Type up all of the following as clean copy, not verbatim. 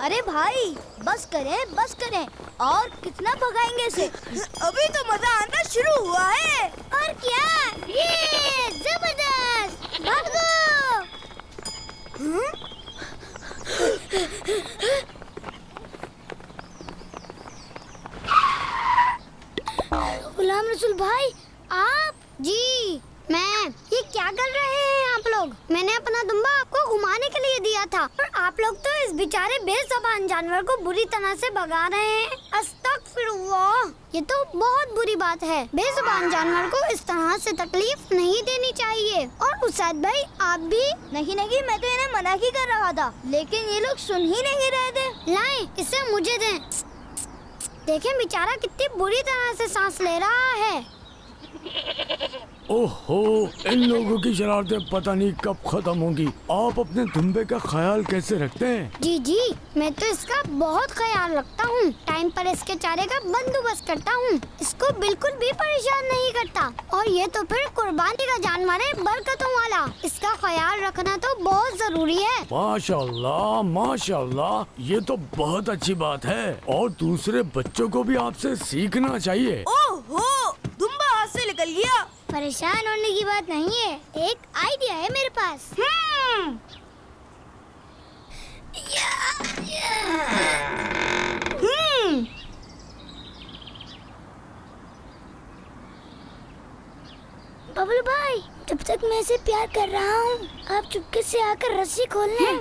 अरे भाई बस करें और कितना भगाएंगे इसे? अभी तो मजा आना शुरू हुआ है। और क्या, ये जबरदस्त, भागो। गुलाम रसूल भाई, आप? जी मैं। ये क्या कर रहे हैं आप लोग? मैंने अपना दुम्बा आपको घुमाने के लिए दिया था और आप लोग तो इस बेचारे बेज़ुबान जानवर को बुरी तरह से भगा रहे हैं। अस्तगफिरुल्लाह, ये तो बहुत बुरी बात है। बेज़ुबान जानवर को इस तरह से तकलीफ नहीं देनी चाहिए। और उस्ताद भाई आप भी? नहीं, मैं तो इन्हें मना ही कर रहा था, लेकिन ये लोग सुन ही नहीं रहे थे। लाएं, इसे मुझे दें। देखें बेचारा कितनी बुरी तरह से सांस ले रहा है। ओहो, इन लोगों की शरारतें पता नहीं कब खत्म होंगी। आप अपने दुम्बे का ख्याल कैसे रखते हैं? जी मैं तो इसका बहुत ख्याल रखता हूँ। टाइम पर इसके चारे का बंदोबस्त करता हूँ। इसको बिल्कुल भी परेशान नहीं करता। और ये तो फिर कुर्बानी का जानवर है, बरकतों वाला। इसका ख्याल रखना तो बहुत जरूरी है। माशाल्लाह माशाल्लाह, ये तो बहुत अच्छी बात है और दूसरे बच्चों को भी आपसे सीखना चाहिए। ओहो, दुम्बा हाथ से निकल गया। परेशान होने की बात नहीं है, एक आइडिया है मेरे पास। बबलू भाई, जब तक मैं इसे प्यार कर रहा हूँ, आप चुपके से आकर रस्सी खोल लें।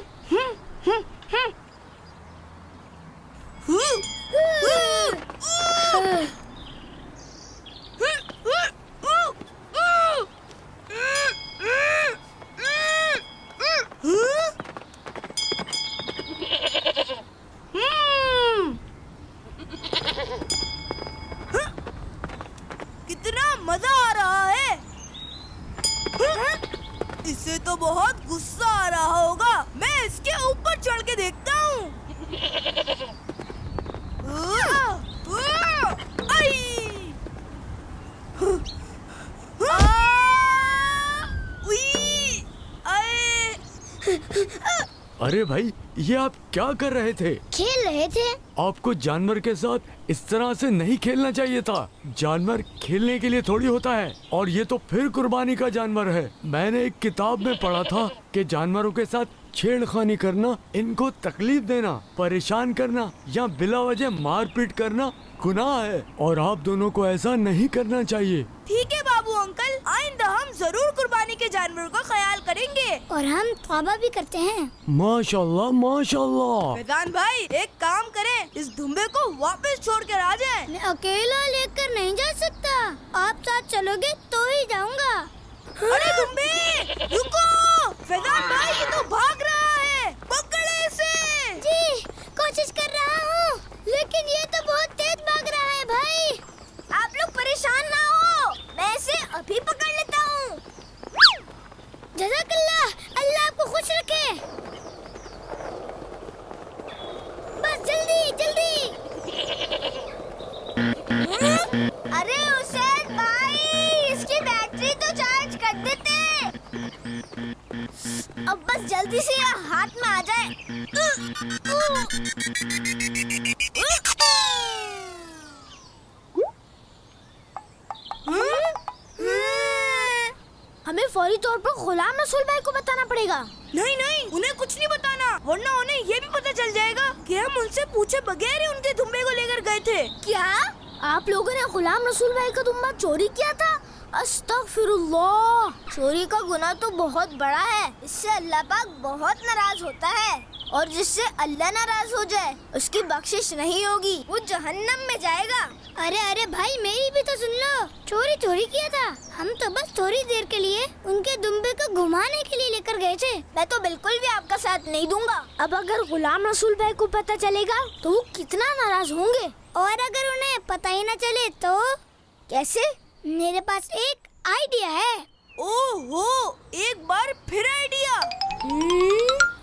कितना मजा आ रहा है। इसे तो बहुत गुस्सा आ रहा होगा। मैं इसके ऊपर चढ़ के देखता हूँ। अरे भाई, ये आप क्या कर रहे थे? खेल रहे थे। आपको जानवर के साथ इस तरह से नहीं खेलना चाहिए था। जानवर खेलने के लिए थोड़ी होता है, और ये तो फिर कुर्बानी का जानवर है। मैंने एक किताब में पढ़ा था कि जानवरों के साथ छेड़खानी करना, इनको तकलीफ देना, परेशान करना या बिला वजह मारपीट करना गुनाह है, और आप दोनों को ऐसा नहीं करना चाहिए। ठीक है बाबू अंकल, आइंदा हम जरूर कुर्बानी के जानवरों का ख्याल करेंगे। और हम तौबा भी करते हैं। माशाल्लाह माशाल्लाह। फैजान भाई, एक काम करें, इस दुम्बे को वापस छोड़ कर आ जाएं। मैं अकेला लेकर नहीं जा सकता, आप साथ चलोगे तो ही जाऊंगा। अरे दुम्बे, रुको! फैजान भाई, ये तो भाग रहा है, पकड़े इसे। जी, कोशिश कर रहा हूँ, लेकिन ये तो बहुत तेज भाग रहा है भाई। आप लोग परेशान ना हो, मैं इसे अभी पकड़ लेता हूँ। जज़ाकल्लाह, अल्लाह आपको खुश रखे। बस जल्दी। अरे हुसैन भाई, इसकी बैटरी तो चार्ज कर देते। अब बस जल्दी से ये हाथ में आ जाए। हमें फौरी तौर पर गुलाम रसूल भाई को बताना पड़ेगा। नहीं, उन्हें कुछ नहीं बताना, वरना उन्हें ये भी पता चल जाएगा कि हम उनसे पूछे बगैर ही उनके दुम्बे को लेकर गए थे। क्या आप लोगों ने गुलाम रसूल भाई का दुम्बा चोरी किया था? अस्तगफिरुल्लाह, चोरी का गुनाह तो बहुत बड़ा है, इससे अल्लाह पाक बहुत नाराज होता है, और जिससे अल्लाह नाराज हो जाए उसकी बख्शिश नहीं होगी, वो जहन्नम में जाएगा। अरे भाई, मेरी भी तो सुन लो। चोरी किया था, हम तो बस थोड़ी देर के लिए उनके दुम्बे को घुमाने के लिए लेकर गए थे। मैं तो बिल्कुल भी आपका साथ नहीं दूंगा। अब अगर गुलाम रसूल भाई को पता चलेगा तो वो कितना नाराज होंगे, और अगर उन्हें पता ही न चले तो? कैसे? मेरे पास एक आइडिया है। ओहो, एक बार फिर आइडिया।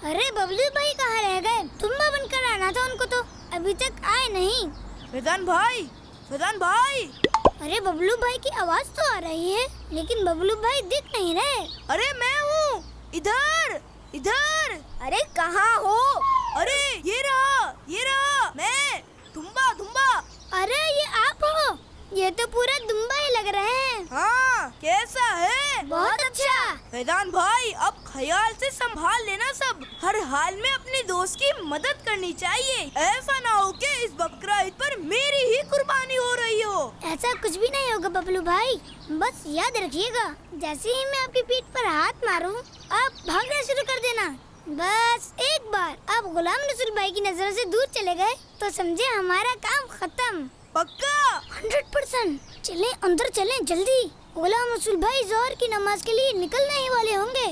अरे बबलू भाई कहाँ रह गए? दुम्बा बनकर आना था उनको, तो अभी तक आए नहीं। फैजान भाई। अरे बबलू भाई की आवाज तो आ रही है, लेकिन बबलू भाई दिख नहीं रहे। अरे मैं हूँ, इधर। अरे कहाँ हो? अरे ये रहा। ये रहा मैं, दुम्बा दुम्बा। अरे ये आप हो? ये तो पूरा दुम्बा ही लग रहे हैं। हाँ, कैसा है? बहुत अच्छा। फैजान भाई, अब ख्याल से संभाल लेना सब। हर हाल में अपने दोस्त की मदद करनी चाहिए। ऐसा ना हो कि इस बकरा ईद पर मेरी ही कुर्बानी हो रही हो। ऐसा कुछ भी नहीं होगा बबलू भाई, बस याद रखिएगा, जैसे ही मैं आपकी पीठ पर हाथ मारूं, आप भागना शुरू कर देना। बस एक बार आप गुलाम रसूल भाई की नजर से दूर चले गए तो समझे हमारा काम खत्म। पक्का? 100%। चलें अंदर चलें जल्दी, गुलाम रसूल भाई जोहर की नमाज के लिए निकलने ही वाले होंगे।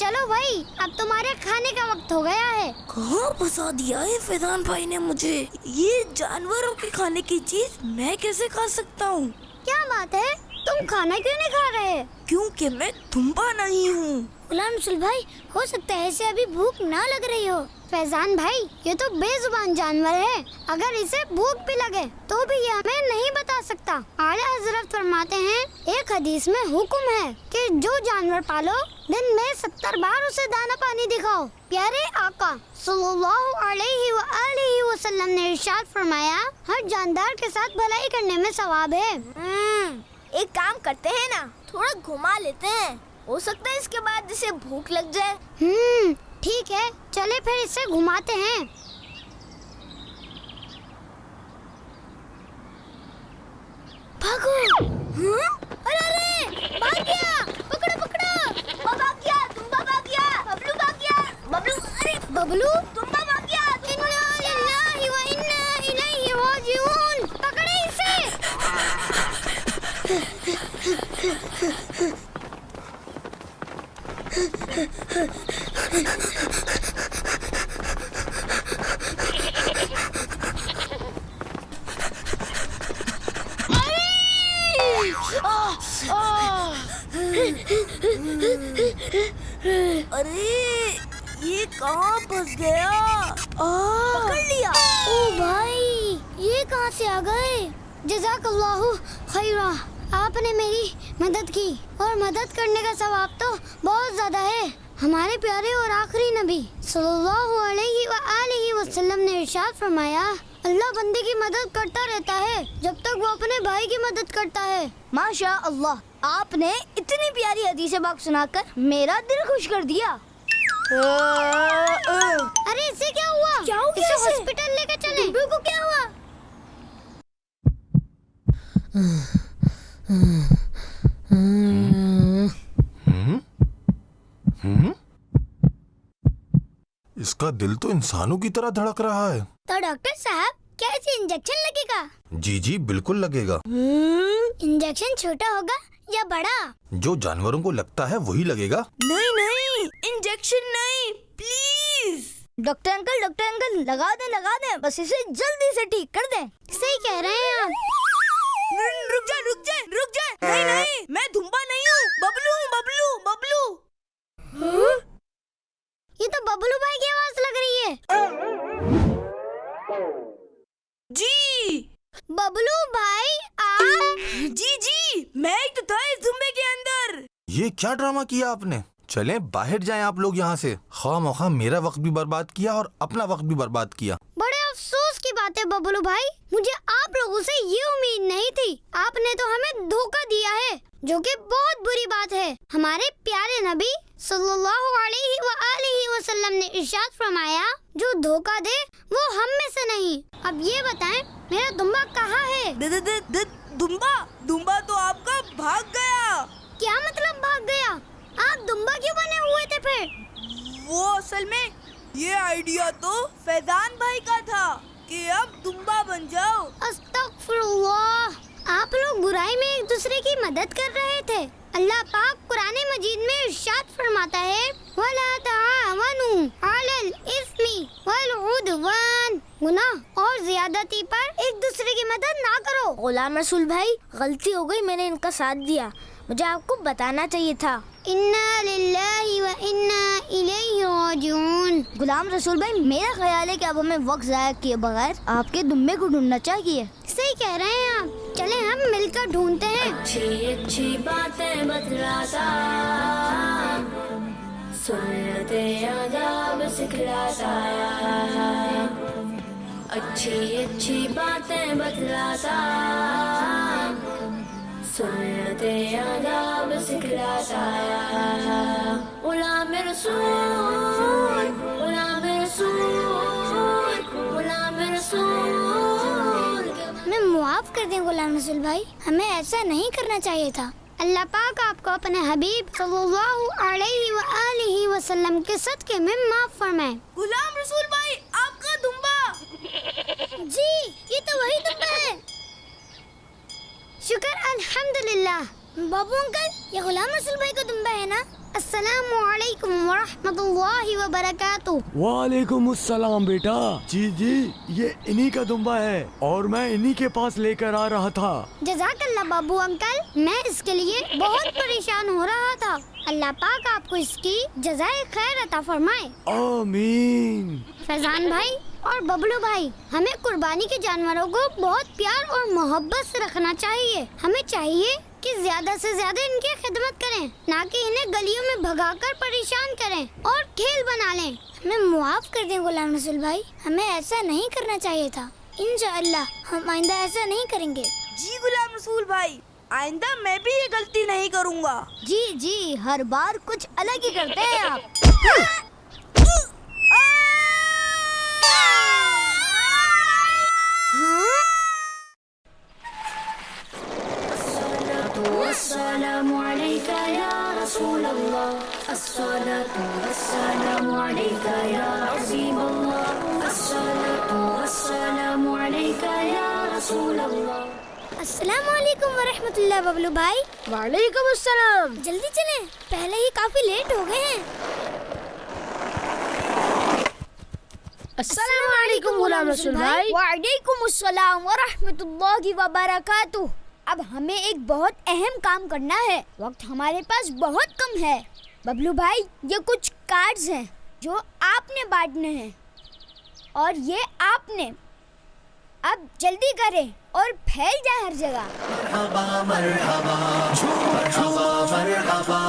चलो भाई, अब तुम्हारे खाने का वक्त हो गया है। कहाँ फंसा दिया है फैजान भाई ने मुझे? ये जानवरों के खाने की चीज मैं कैसे खा सकता हूँ? क्या बात है, तुम खाना क्यों नहीं खा रहे? क्योंकि मैं दुम्बा नहीं हूँ। गुलाम रसूल भाई, हो सकता है इसे अभी भूख ना लग रही हो। फैजान भाई, ये तो बेजुबान जानवर है, अगर इसे भूख भी लगे तो भी ये हमें नहीं बता सकता। आला हजरत फरमाते हैं, एक हदीस में हुक्म है कि जो जानवर पालो दिन में 70 बार उसे दाना पानी दिखाओ। प्यारे आका सल्लल्लाहु अलैहि वसल्लम ने इरशाद फरमाया, हर जानदार के साथ भलाई करने में सवाब है। एक काम करते हैं ना, थोड़ा घुमा लेते हैं, हो सकता है इसके बाद इसे भूख लग जाए। ठीक है, चले फिर इसे घुमाते हैं। भागो। अरे अरे, भाग गया, पकड़ो पकड़ो। वो भाग गया, दुम्बा भाग गया, बबलू भाग गया, बबलू, अरे बबलू, दुम्बा भाग गया। इन्ना लिल्लाहि व इन्ना इलैहि राजिऊन। पकड़े इसे। अरे ये कहाँ फंस गया? पकड़ लिया। ओ भाई, ये कहाँ से आ गए? जज़ाकल्लाहु खैरा, आपने मेरी मदद की और मदद करने का सवाब तो बहुत ज्यादा है। हमारे प्यारे और आखिरी नबी सल्लल्लाहु अलैहि वसल्लम ने इरशाद फरमाया, अल्लाह बंदे की मदद करता रहता है जब तक वो अपने भाई की मदद करता है। माशा अल्लाह, आपने इतनी प्यारी हदीस पाक सुनाकर मेरा दिल खुश कर दिया। अरे इसे क्या हुआ? क्या हो गया इसे इसे? हॉस्पिटल लेकर चलें। डुडू को क्या हुआ? इसका दिल तो इंसानों की तरह धड़क रहा है। तो डॉक्टर साहब, क्या इसे इंजेक्शन लगेगा? जी जी बिल्कुल लगेगा। इंजेक्शन छोटा होगा या बड़ा? जो जानवरों को लगता है वही लगेगा। नहीं नहीं, इंजेक्शन नहीं, प्लीज। डॉक्टर अंकल लगा दे, बस इसे जल्दी से ठीक कर दें। सही कह रहे हैं आप। रुक जा। नहीं नहीं, मैं दुम्बा नहीं हूँ, बबलू। ये तो बबलू भाई की आवाज लग रही है। जी बबलू भाई आप? जी, मैं ही तो था इस दुम्बे के अंदर। ये क्या ड्रामा किया आपने? चलें बाहर जाएं आप लोग यहाँ से। खामखा मेरा वक्त भी बर्बाद किया और अपना वक्त भी बर्बाद किया। बड़े अफसोस की बात है बबलू भाई, मुझे आप लोगों से ये उम्मीद नहीं थी। आपने तो हमें धोखा दिया है, जो कि बहुत बुरी बात है। हमारे प्यारे नबी सल्लल्लाहु अलैहि वसल्लम ने इरशाद फरमाया, जो धोखा दे वो हम में से नहीं। अब ये बताएं, मेरा दुम्बा कहाँ है? दुम्बा तो आपका भाग गया। क्या मतलब भाग गया? आप दुम्बा क्यों बने हुए थे फिर? वो असल में ये आइडिया तो फैजान भाई का था कि अब दुम्बा बन जाओ। अस्तगफिरुल्लाह, आप लोग बुराई में एक दूसरे की मदद कर रहे थे। अल्लाह पाक कुरान मजीद में इरशाद फरमाता है, वला ताअवनु अलल इस्मी वल उदवान, गुनाह और ज्यादती पर एक दूसरे की मदद ना करो। गुलाम रसूल भाई, गलती हो गई, मैंने इनका साथ दिया, मुझे आपको बताना चाहिए था। इन्ना लिल्लाहि व इन्ना इलैहि राजिऊन। गुलाम रसूल भाई, मेरा ख्याल है कि अब हमें वक्त जाया किए बगैर आपके दुम्बे को ढूंढना चाहिए। सही कह रहे हैं आप, चलें हम मिलकर ढूंढते हैं। अच्छी अच्छी बातें बतलाता, सुन्नते आदाब सिखलाता, अच्छी अच्छी बातें बतलाता, सुन्नते आदाब सिखलाता, गुलाम रसूल, गुलाम रसूल, गुलाम रसूल। हमें मुआफ कर दें गुलाम रसूल भाई, हमें ऐसा नहीं करना चाहिए था। अल्लाह पाक आपको अपने हबीब सल्लल्लाहु अलैहि व आलिहि वसल्लम के सदके में माफ फरमाए। गुलाम रसूल भाई, आपका दुम्बा। जी, ये तो वही दुम्बा है। शुक्र अल्हम्दुलिल्लाह। बाबू अंकल, ये गुलाम रसूल भाई का दुम्बा है ना? अस्सलामु अलैकुम व रहमतुल्लाहि व बरकातुहू। वालेकुम अस्सलाम बेटा। जी जी, ये इन्हीं का दुम्बा है और मैं इन्हीं के पास लेकर आ रहा था। जज़ाकल्लाह बाबू अंकल, मैं इसके लिए बहुत परेशान हो रहा था। अल्लाह पाक आपको इसकी जज़ाए खैर अता फरमाए। आमीन। फैजान भाई और बबलू भाई, हमें कुर्बानी के जानवरों को बहुत प्यार और मोहब्बत से रखना चाहिए। हमें चाहिए कि ज्यादा से ज्यादा इनकी खिदमत करें, ना कि इन्हें गलियों में भगाकर परेशान करें और खेल बना लें। हमें मुआफ कर दें गुलाम रसूल भाई, हमें ऐसा नहीं करना चाहिए था। इंशाअल्लाह हम आइंदा ऐसा नहीं करेंगे। जी गुलाम रसूल भाई, आइंदा मैं भी ये गलती नहीं करूँगा। जी जी, हर बार कुछ अलग ही करते हैं आप। अस्सलामु अलैका या रसूल अल्लाह, अस्सलातु वस्सलामु अलैका या अज़ीम अल्लाह, अस्सलातु वस्सलामु अलैका या रसूल अल्लाह। अस्सलाम वालेकुम व रहमतुल्लाह बबलू भाई। वालेकुम अस्सलाम। जल्दी चलें, पहले ही काफी लेट हो गए हैं। अस्सलाम वालेकुम गुलाम रसूल भाई। वालेकुम अस्सलाम व रहमतुल्लाहि व बरकातुहू। अब हमें एक बहुत अहम काम करना है, वक्त हमारे पास बहुत कम है। बबलू भाई, ये कुछ कार्ड्स हैं जो आपने बांटने हैं और ये आपने। अब जल्दी करें और फैल जाए हर जगह। मरहबा मरहबा मरहबा मरहबा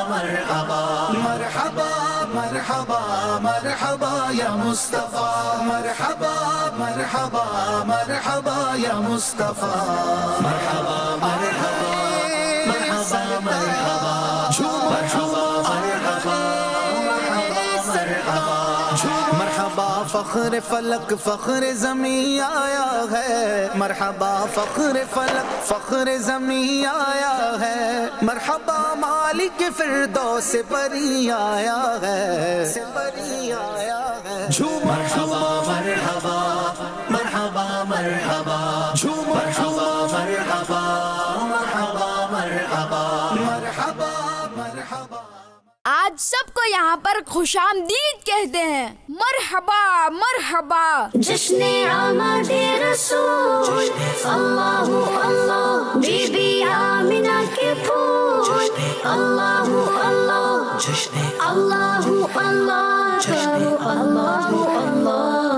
मरहबा मरहबा मरहबा मरहबा मरहबा या मुस्तफा, मरहबा मरहबा मरहबा या मुस्तफा, मरहबा मरहबा मरहबा मरहबा मरहबा मरहबा मरहबा मरहबा। फख्र फलक फख्र ज़मी आया है, मरहबा फख्र फलक फख्र ज़मी आया है, मरहबा मालिक फिरदौस परी आया है, परी आया है। मरहबा मरहबा मरहबा मरहबा मरहबा मरहबा मरहबा मरहबा मरहबा मरहबा। आज सबको यहाँ पर खुशामदीद कहते हैं। मरहबा मरहबा। जश्ने आमदे रसूल, अल्लाहु अल्लाह, बीबी आमिना के फूल, अल्लाहु अल्लाह, अल्लाहु अल्लाह, करो अल्लाहु अल्लाह,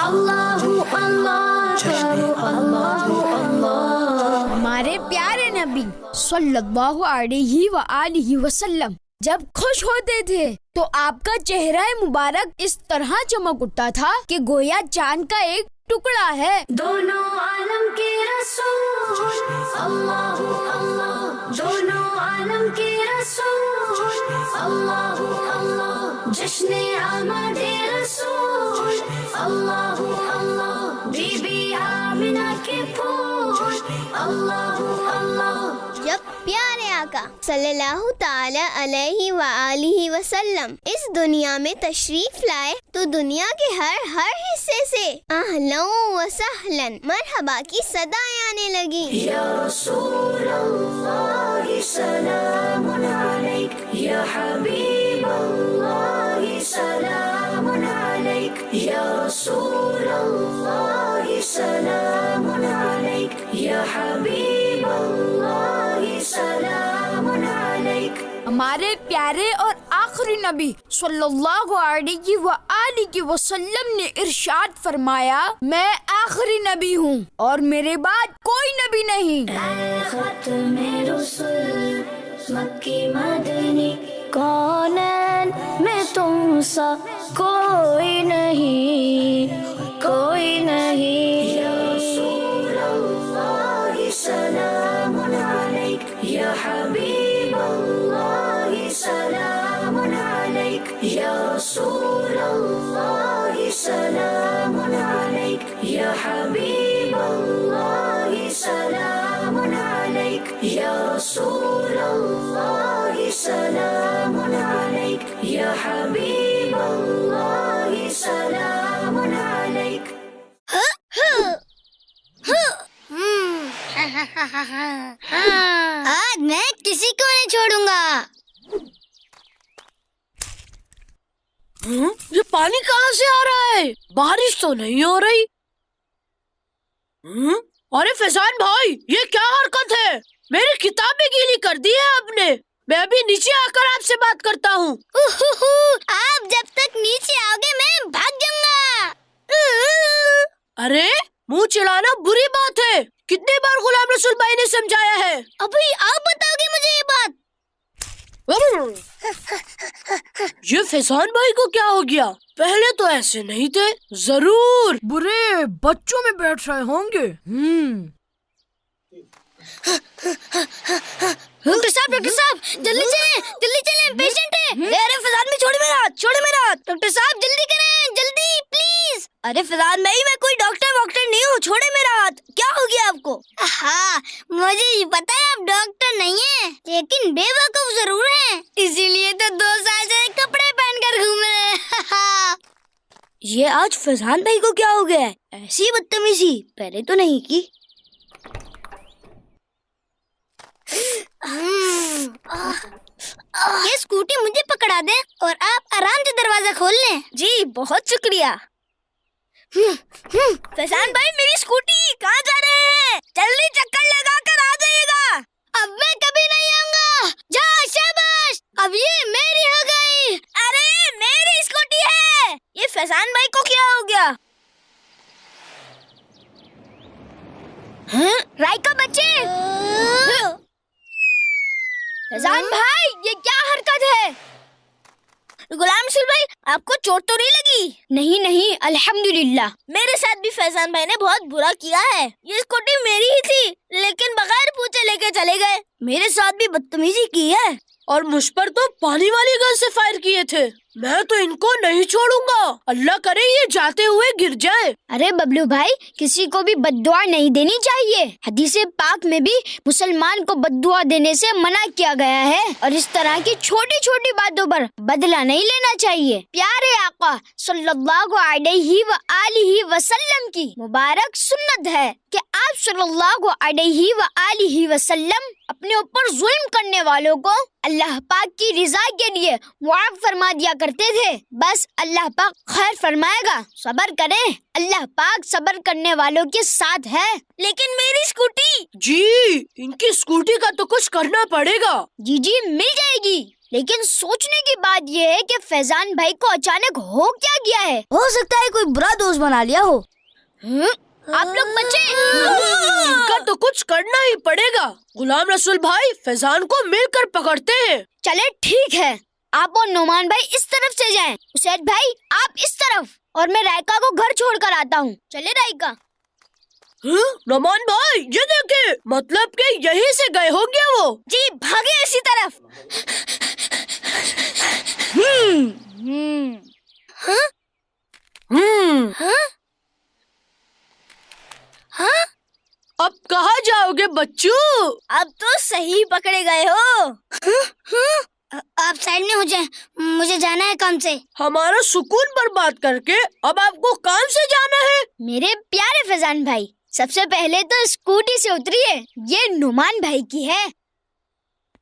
अल्लाहु अल्लाह, करो अल्लाहु अल्लाह। हमारे प्यारे नबी सल्लल्लाहु अलैहि व आलिहि वसल्लम जब खुश होते थे तो आपका चेहरा मुबारक इस तरह चमक उठता था कि गोया चांद का एक टुकड़ा है। दोनों आलम के रसूल, अल्लाहु अल्लाह, दोनों आलम के रसूल, अल्लाहु अल्लाह, जश्ने आमदे रसूल, अल्लाहु अल्लाह, बीबी आमिना के फूल, अल्लाहु अल्लाह। जब प्यारे आका सल्लल्लाहु ताला अलैहि व आलिहि वसल्लम इस दुनिया में तशरीफ लाए तो दुनिया के हर हिस्से से अहलन व सहलन मरहबा की सदाएं आने लगी। या रसूल अल्लाह सलामुन अलैक, या हबीब अल्लाह सलामुन अलैक, या रसूल अल्लाह सलामुन अलैक, या हबीब अल्लाह सलामुन अलैक। हमारे प्यारे और आखिरी नबी सल्लल्लाहु अलैहि व आलिहि वसल्लम ने इरशाद फरमाया, मैं आखिरी नबी हूँ और मेरे बाद कोई नबी नहीं। खत्म रसूल मक्की मदनी कौन सा कोई नहीं, कोई नहीं। या रसूल अल्लाह सलामुन अलैक, या हबीब अल्लाह सलामुन अलैक, या रसूल अल्लाह सलामुन अलैक, या हबीब अल्लाह सलामुन अलैक, या रसूल अल्लाह सलामुन अलैक, या हबीब अल्लाह सलामुन अलैक। आज मैं किसी को नहीं छोड़ूंगा। ये पानी कहाँ से आ रहा है? बारिश तो नहीं हो रही। अरे फैजान भाई, ये क्या हरकत है? मेरी किताबें गीली कर दी है आपने। मैं अभी नीचे आकर आपसे बात करता हूँ। आप जब तक नीचे आओगे मैं भाग जाऊंगा। अरे मुंह चिढ़ाना बुरी बात है। कितनी बार गुलाम रसूल भाई ने समझाया है। अभी आप बताओगे मुझे ये बात। ये फैजान भाई को क्या हो गया? पहले तो ऐसे नहीं थे। जरूर बुरे बच्चों में बैठ रहे होंगे। डॉक्टर साहब जल्दी चलें, पेशेंट है। अरे फैजान भाई छोड़ मेरा हाथ। डॉक्टर साहब जल्दी करें, जल्दी प्लीज। अरे फैजान भाई मैं कोई डॉक्टर नहीं हूँ, छोड़े मेरा हाथ। क्या हो गया आपको? हाँ मुझे ये पता है आप डॉक्टर नहीं हैं, लेकिन बेवकूफ जरूर हैं। इसीलिए तो 2 साल से कपड़े पहनकर घूम रहे हैं। ये आज फैजान भाई को क्या हो गया है? ऐसी बदतमीजी पहले तो नहीं की। ये स्कूटी मुझे पकड़ा दे और आप आराम से दरवाजा खोल लें। जी बहुत शुक्रिया। फैजान भाई मेरी स्कूटी कहाँ जा रहे हैं? जल्दी चक्कर लगा कर आ जाइएगा। अब मैं कभी नहीं आऊंगा। जा शाबाश, अब ये मेरी हो गई। अरे मेरी स्कूटी है। ये फैजान भाई को क्या हो गया? राइका बच्चे। फैजान भाई ये क्या हरकत है? गुलाम रसूल भाई आपको चोट तो नहीं लगी? नहीं अल्हम्दुलिल्लाह। मेरे साथ भी फैजान भाई ने बहुत बुरा किया है। ये स्कूटी मेरी ही थी, लेकिन बगैर पूछे लेके चले गए। मेरे साथ भी बदतमीजी की है और मुझ पर तो पानी वाली गन से फायर किए थे। मैं तो इनको नहीं छोड़ूंगा। अल्लाह करे ये जाते हुए गिर जाए। अरे बबलू भाई किसी को भी बद्दुआ नहीं देनी चाहिए। हदीसे पाक में भी मुसलमान को बद्दुआ देने से मना किया गया है और इस तरह की छोटी छोटी बातों पर बदला नहीं लेना चाहिए। प्यारे आका सल्लल्लाहु अलैहि व आलिहि वसल्लम की मुबारक सुन्नत है कि आप सल्लल्लाहु अलैहि व आलिहि वसल्लम अपने ऊपर जुल्म करने वालों को अल्लाह पाक की रिजा के लिए मुआफ फरमा दिया करते थे। बस अल्लाह पाक खैर फरमाएगा, सब्र करें, अल्लाह पाक सब्र करने वालों के साथ है। लेकिन मेरी स्कूटी? जी इनकी स्कूटी का तो कुछ करना पड़ेगा। जी मिल जाएगी, लेकिन सोचने की बात ये है कि फैजान भाई को अचानक हो क्या गया है? हो सकता है कोई बुरा दोस्त बना लिया हो। आप लोग बच्चे इनका तो कुछ करना ही पड़ेगा। गुलाम रसूल भाई फैजान को मिलकर पकड़ते हैं। चले ठीक है, आप और नोमान भाई इस तरफ से जाएं, उसैद भाई आप इस तरफ, और मैं रायका को घर छोड़कर आता हूँ। चले रायका। नोमान भाई ये देखे, मतलब कि यहीं से गए होंगे वो। जी भागे इसी तरफ। अब कहाँ जाओगे बच्चों? अब तो सही पकड़े गए हो। आप साइड में हो जाएं, मुझे जाना है काम से। हमारा सुकून बर्बाद करके अब आपको काम से जाना है? मेरे प्यारे फैजान भाई, सबसे पहले तो स्कूटी से उतरिए, ये नुमान भाई की है।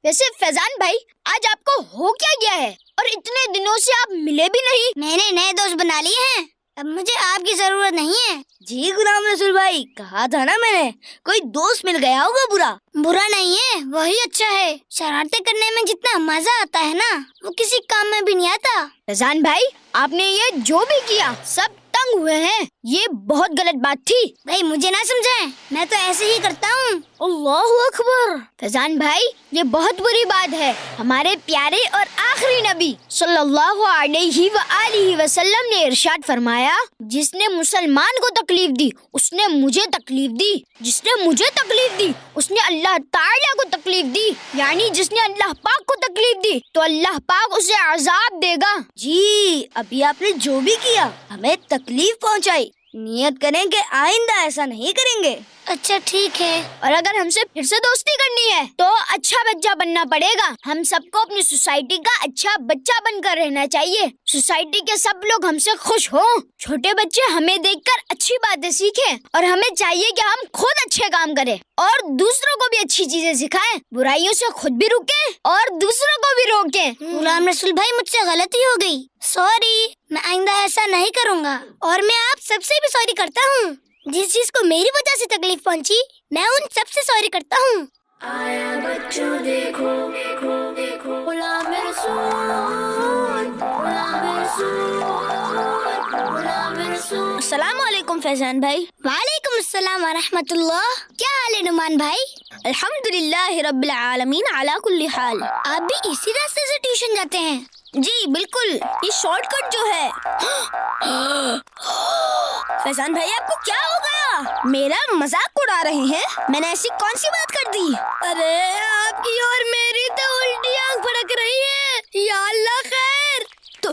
वैसे फैजान भाई आज आपको हो क्या गया है और इतने दिनों से आप मिले भी नहीं? मैंने नए दोस्त बना लिए हैं, अब मुझे आपकी जरूरत नहीं है। जी गुलाम रसूल भाई, कहा था ना मैंने, कोई दोस्त मिल गया होगा बुरा नहीं है, वही अच्छा है। शरारतें करने में जितना मजा आता है ना, वो किसी काम में भी नहीं आता। फैजान भाई आपने ये जो भी किया सब तंग हुए हैं, ये बहुत गलत बात थी। भाई मुझे ना समझाएं, मैं तो ऐसे ही करता हूँ। अल्लाहु अकबर। फैजान भाई, ये बहुत बुरी बात है। हमारे प्यारे और आखिरी नबी सल्लल्लाहु अलैहि व आलिहि वसल्लम ने इरशाद फरमाया, जिसने मुसलमान को तकलीफ दी उसने मुझे तकलीफ दी, जिसने मुझे तकलीफ दी उसने अल्लाह ताला को तकलीफ दी, यानी जिसने अल्लाह पाक को तकलीफ दी तो अल्लाह पाक उसे अजाब देगा। जी, अभी आपने जो भी किया हमें तकलीफ पहुंचाई, नियत करें कि आइंदा ऐसा नहीं करेंगे। अच्छा ठीक है। और अगर हमसे फिर से दोस्ती करनी है तो अच्छा बच्चा बनना पड़ेगा। हम सबको अपनी सोसाइटी का अच्छा बच्चा बनकर रहना चाहिए। सोसाइटी के सब लोग हमसे खुश हो। छोटे बच्चे हमें देखकर अच्छी बातें सीखें और हमें चाहिए कि हम खुद अच्छे काम करें और दूसरों को भी अच्छी चीजें सिखाएं, बुराइयों से खुद भी रुकें और दूसरों को भी रोकें। गुलाम रसूल भाई, मुझसे गलती हो गई, सॉरी। मैं आइंदा ऐसा नहीं करूँगा और मैं आप सबसे भी सॉरी करता हूँ। जिस चीज को मेरी वजह से तकलीफ पहुंची, मैं उन सबसे सॉरी करता हूँ। आया बच्चों देखो देखो देखो गुलाम रसूल, गुलाम रसूल, गुलाम रसूल। अस्सलाम वालेकुम फैजान भाई। वालेकुम अस्सलाम व रहमतुल्लाह। क्या हाल है नुमान भाई? अल्हम्दुलिल्लाह रब्बिल आलमीन अला कुल्ली हाल। आप भी इसी रास्ते से ट्यूशन जाते हैं? जी बिल्कुल, ये शॉर्टकट जो है। फैजान भाई, आपको क्या हो गया? मेरा मजाक उड़ा रहे हैं? मैंने ऐसी कौन सी बात कर दी? अरे आपकी और मेरी तो उल्टी आंख फड़क रही है। या अल्लाह खैर। तो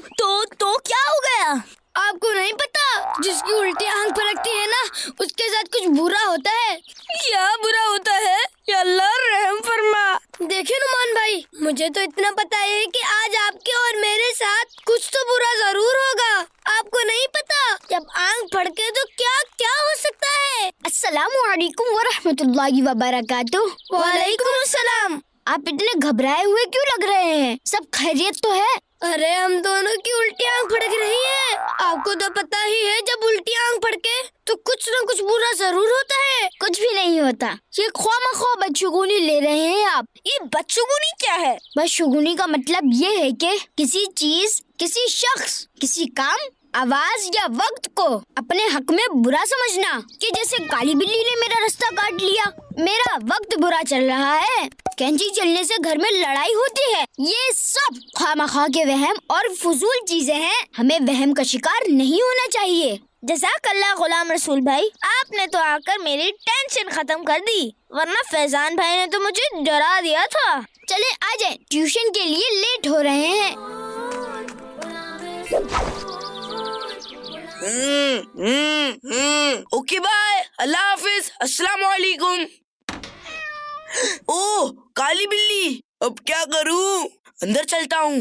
क्या हो गया? आपको नहीं पता, जिसकी उल्टी आंख फड़कती है ना, उसके साथ कुछ बुरा होता है। क्या बुरा होता है? या अल्लाह रहम फरमा। देखिए नुमान भाई, मुझे तो इतना पता है कि आज आपके और मेरे साथ कुछ तो बुरा जरूर होगा। आपको नहीं पता, जब आंख फड़के तो क्या क्या हो सकता है। अस्सलामु अलैकुम व रहमतुल्लाहि व बरकातुहू। वालेकुम अस्सलाम। आप इतने घबराए हुए क्यों लग रहे हैं? सब खैरियत तो है? अरे हम दोनों की उल्टी आंख फड़क रही है। आपको तो पता ही है, जब उल्टी आंख फड़के तो कुछ न कुछ बुरा जरूर होता है। कुछ भी नहीं होता, ये ख्वामख्वा बदशगुनी ले रहे हैं आप। ये बदशगुनी क्या है? बदशगुनी का मतलब ये है कि किसी चीज, किसी शख्स, किसी काम, आवाज या वक्त को अपने हक में बुरा समझना। कि जैसे काली बिल्ली ने मेरा रास्ता काट लिया, मेरा वक्त बुरा चल रहा है, कैंची चलने से घर में लड़ाई होती है, ये सब खामखा के वहम और फजूल चीजें हैं। हमें वहम का शिकार नहीं होना चाहिए। जज़ाकल्लाह गुलाम रसूल भाई, आपने तो आकर मेरी टेंशन खत्म कर दी, वरना फैजान भाई ने तो मुझे डरा दिया था। चले आ जाए, ट्यूशन के लिए लेट हो रहे हैं। ओके बाय, अल्लाह हाफिज, अस्सलाम वालेकुम। ओह काली बिल्ली, अब क्या करूं? अंदर चलता हूँ।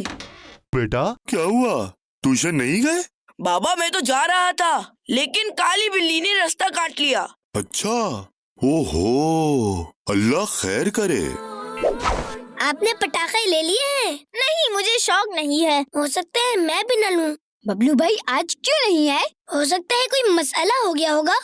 बेटा क्या हुआ, ट्यूशन नहीं गए? बाबा मैं तो जा रहा था, लेकिन काली बिल्ली ने रास्ता काट लिया। अच्छा, ओहो, अल्लाह खैर करे। आपने पटाखे ले लिए हैं? नहीं, मुझे शौक नहीं है। हो सकता है मैं भी न लूं। बबलू भाई आज क्यों नहीं आए? हो सकता है कोई मसला हो गया होगा।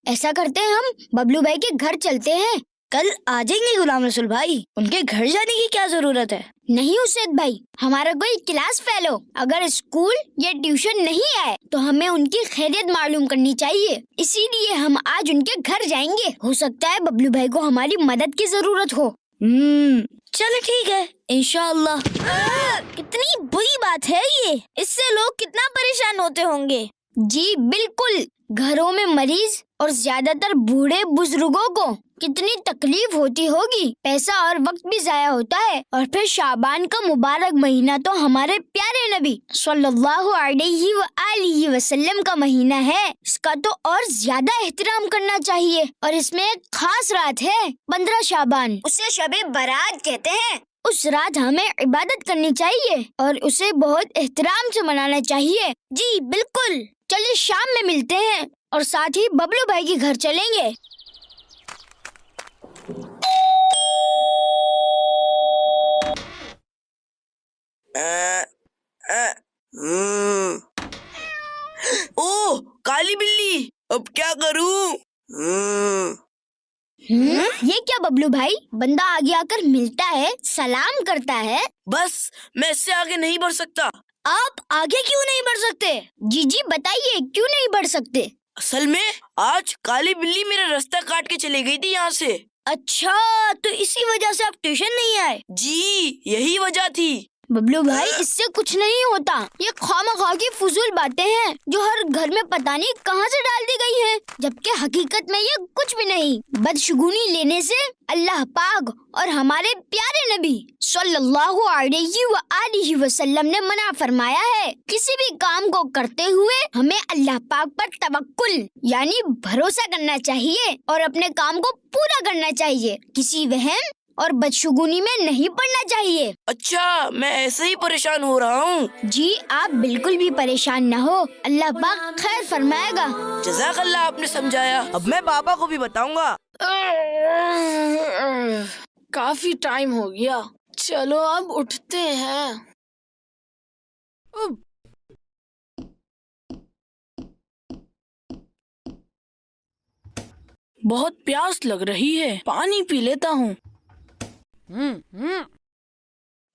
ऐसा करते हैं, हम बबलू भाई के घर चलते हैं। कल आ जाएंगे गुलाम रसूल भाई, उनके घर जाने की क्या जरूरत है? नहीं उस्ताद भाई, हमारा कोई क्लास फेलो अगर स्कूल या ट्यूशन नहीं आए तो हमें उनकी खैरियत मालूम करनी चाहिए, इसीलिए हम आज उनके घर जाएंगे। हो सकता है बबलू भाई को हमारी मदद की जरूरत हो। चलो ठीक है, इंशाअल्लाह। कितनी बुरी बात है ये, इससे लोग कितना परेशान होते होंगे। जी बिल्कुल, घरों में मरीज और ज्यादातर बूढ़े बुजुर्गों को कितनी तकलीफ होती होगी, पैसा और वक्त भी जाया होता है। और फिर शाबान का मुबारक महीना तो हमारे प्यारे नबी सल्लल्लाहु अलैहि व आलिहि वसल्लम का महीना है, इसका तो और ज्यादा एहतराम करना चाहिए। और इसमें एक खास रात है 15 शाबान, उसे शबे बारात कहते हैं। उस रात हमें इबादत करनी चाहिए और उसे बहुत एहतराम से मनाना चाहिए। जी बिल्कुल, चलिए शाम में मिलते हैं और साथ ही बबलू भाई के घर चलेंगे। ओह काली बिल्ली, अब क्या करूं? ये क्या बबलू भाई, बंदा आगे आकर मिलता है, सलाम करता है। बस मैं इससे आगे नहीं बढ़ सकता। आप आगे क्यों नहीं बढ़ सकते? जी जी बताइए, क्यों नहीं बढ़ सकते? असल में आज काली बिल्ली मेरा रास्ता काट के चली गई थी यहाँ से। اچھا تو اسی وجہ سے آپ ٹیوشن نہیں آئے؟ جی یہی وجہ تھی. ببلو بھائی اس سے کچھ نہیں ہوتا، یہ خواہ کی فضول باتیں ہیں جو ہر گھر میں پتہ نہیں کہاں سے ڈال دی گئی ہیں، جبکہ حقیقت میں یہ کچھ بھی نہیں. بدشگونی لینے سے اللہ پاک اور ہمارے پیارے نبی صلی اللہ علیہ وآلہ وسلم نے منع فرمایا ہے. کسی بھی کام کو کرتے ہوئے ہمیں اللہ پاک پر توکل یعنی بھروسہ کرنا چاہیے اور اپنے کام کو پورا کرنا چاہیے، کسی وہم اور بدشگونی میں نہیں پڑنا چاہیے. اچھا میں ایسے ہی پریشان ہو رہا ہوں. جی آپ بالکل بھی پریشان نہ ہو، اللہ پاک خیر فرمائے گا. جزاک اللہ، آپ نے سمجھایا. اب میں بابا کو بھی بتاؤں گا. کافی ٹائم ہو گیا، چلو اب اٹھتے ہیں. بہت پیاس لگ رہی ہے، پانی پی لیتا ہوں.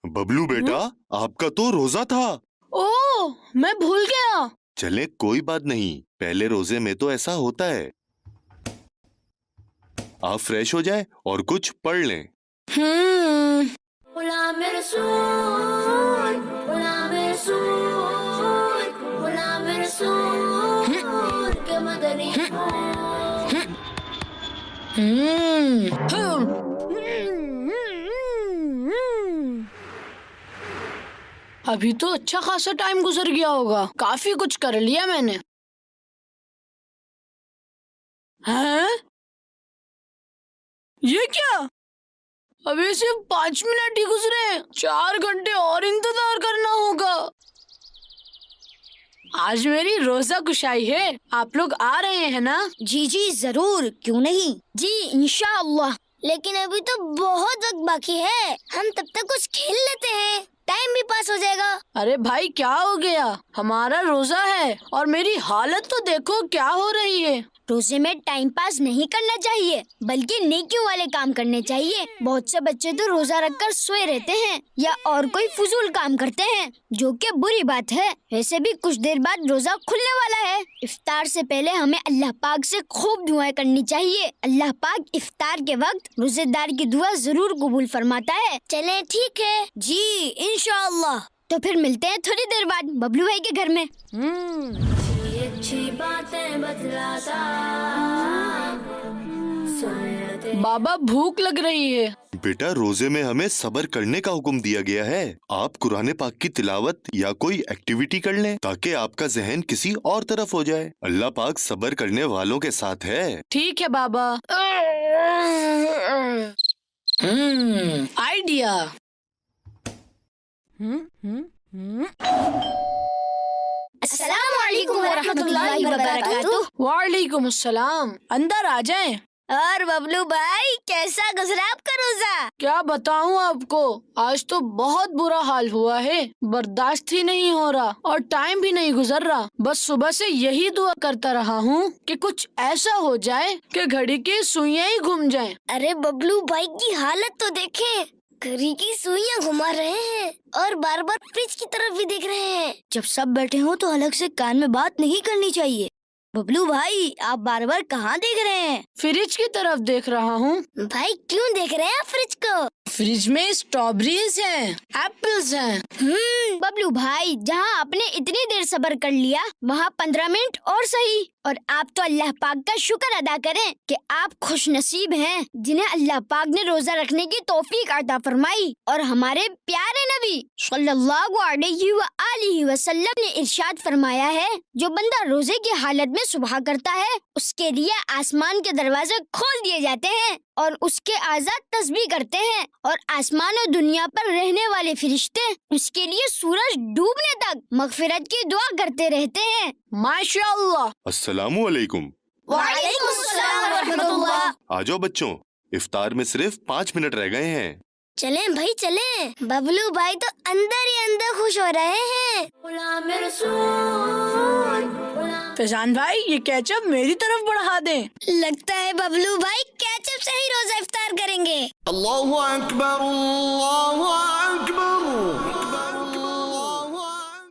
ببلو بیٹا آپ کا تو روزہ تھا. اوہ میں بھول گیا. چلے کوئی بات نہیں، پہلے روزے میں تو ایسا ہوتا ہے. آپ فریش ہو جائے اور کچھ پڑھ لیں. غلام رسول غلام رسول غلام رسول کے مدنی ابھی تو اچھا خاصا ٹائم گزر گیا ہوگا، کافی کچھ کر لیا میں نے. ہیں یہ کیا؟ ابھی صرف 5 منٹ ہی گزرے، 4 گھنٹے اور انتظار کرنا ہوگا. آج میری روزہ کشائی ہے، آپ لوگ آ رہے ہیں نا؟ جی جی ضرور، کیوں نہیں. جی انشاءاللہ. لیکن ابھی تو بہت وقت باقی ہے، ہم تب تک کچھ کھیل لیتے ہیں، ٹائم بھی پاس ہو جائے گا. ارے بھائی کیا ہو گیا، ہمارا روزہ ہے اور میری حالت تو دیکھو کیا ہو رہی ہے. روزے میں ٹائم پاس نہیں کرنا چاہیے بلکہ نیکیوں والے کام کرنے چاہیے. بہت سے بچے تو روزہ رکھ کر سوئے رہتے ہیں یا اور کوئی فضول کام کرتے ہیں جو کہ بری بات ہے. ویسے بھی کچھ دیر بعد روزہ کھلنے والا ہے. افطار سے پہلے ہمیں اللہ پاک سے خوب دعائیں کرنی چاہیے. اللہ پاک افطار کے وقت روزے دار کی دعا ضرور قبول فرماتا ہے. چلیں ٹھیک ہے. جی انشاءاللہ. تو پھر ملتے ہیں تھوڑی دیر بعد ببلو بھائی کے گھر میں. اچھی باتیں بتلاتا بابا بھوک لگ رہی ہے. بیٹا روزے میں ہمیں صبر کرنے کا حکم دیا گیا ہے. آپ قرآن پاک کی تلاوت یا کوئی ایکٹیویٹی کر لیں تاکہ آپ کا ذہن کسی اور طرف ہو جائے. اللہ پاک صبر کرنے والوں کے ساتھ ہے. ٹھیک ہے بابا. آئیڈیا. السلام علیکم ورحمۃ اللہ وبرکاتہ. وعلیکم السلام. اندر آ جائیں. اور ببلو بھائی کیسا گزرا آپ کا روزہ؟ کیا بتاؤں آپ کو، آج تو بہت برا حال ہوا ہے، برداشت ہی نہیں ہو رہا اور ٹائم بھی نہیں گزر رہا. بس صبح سے یہی دعا کرتا رہا ہوں کہ کچھ ایسا ہو جائے کہ گھڑی کی سوئیاں ہی گھوم جائیں. ارے ببلو بھائی کی حالت تو دیکھیں، گھڑی کی سوئیاں گھما رہے ہیں اور بار بار فریج کی طرف بھی دیکھ رہے ہیں. جب سب بیٹھے ہوں تو الگ سے کان میں بات نہیں کرنی چاہیے. ببلو بھائی آپ بار بار کہاں دیکھ رہے ہیں؟ فریج کی طرف دیکھ رہا ہوں. بھائی کیوں دیکھ رہے ہیں آپ فریج کو؟ فریج میں اسٹرابریز ہیں، ایپلز ہیں. ببلو بھائی جہاں آپ نے اتنی دیر صبر کر لیا وہاں 15 منٹ اور صحیح. اور آپ تو اللہ پاک کا شکر ادا کریں کہ آپ خوش نصیب ہیں جنہیں اللہ پاک نے روزہ رکھنے کی توفیق عطا فرمائی. اور ہمارے پیارے نبی صلی اللہ علیہ وآلہ وسلم نے ارشاد فرمایا ہے جو بندہ روزے کی حالت میں صبح کرتا ہے اس کے لیے آسمان کے دروازے کھول دیے جاتے ہیں اور اس کے اعضاء تسبیح کرتے ہیں اور آسمان و دنیا پر رہنے والے فرشتے اس کے لیے سورج ڈوبنے تک مغفرت کی دعا کرتے رہتے ہیں. ماشاء اللہ. السلام علیکم. وعلیکم السلام ورحمۃ اللہ. آ جاؤ بچوں، افطار میں صرف 5 منٹ رہ گئے ہیں. چلیں بھائی چلیں. ببلو بھائی تو اندر ہی اندر خوش ہو رہے ہیں. غلام رسول فیضان بھائی یہ کیچپ میری طرف بڑھا دیں. لگتا ہے ببلو بھائی کیچپ سے ہی روزہ افطار کریں گے. اللہ اکبر اللہ اکبر.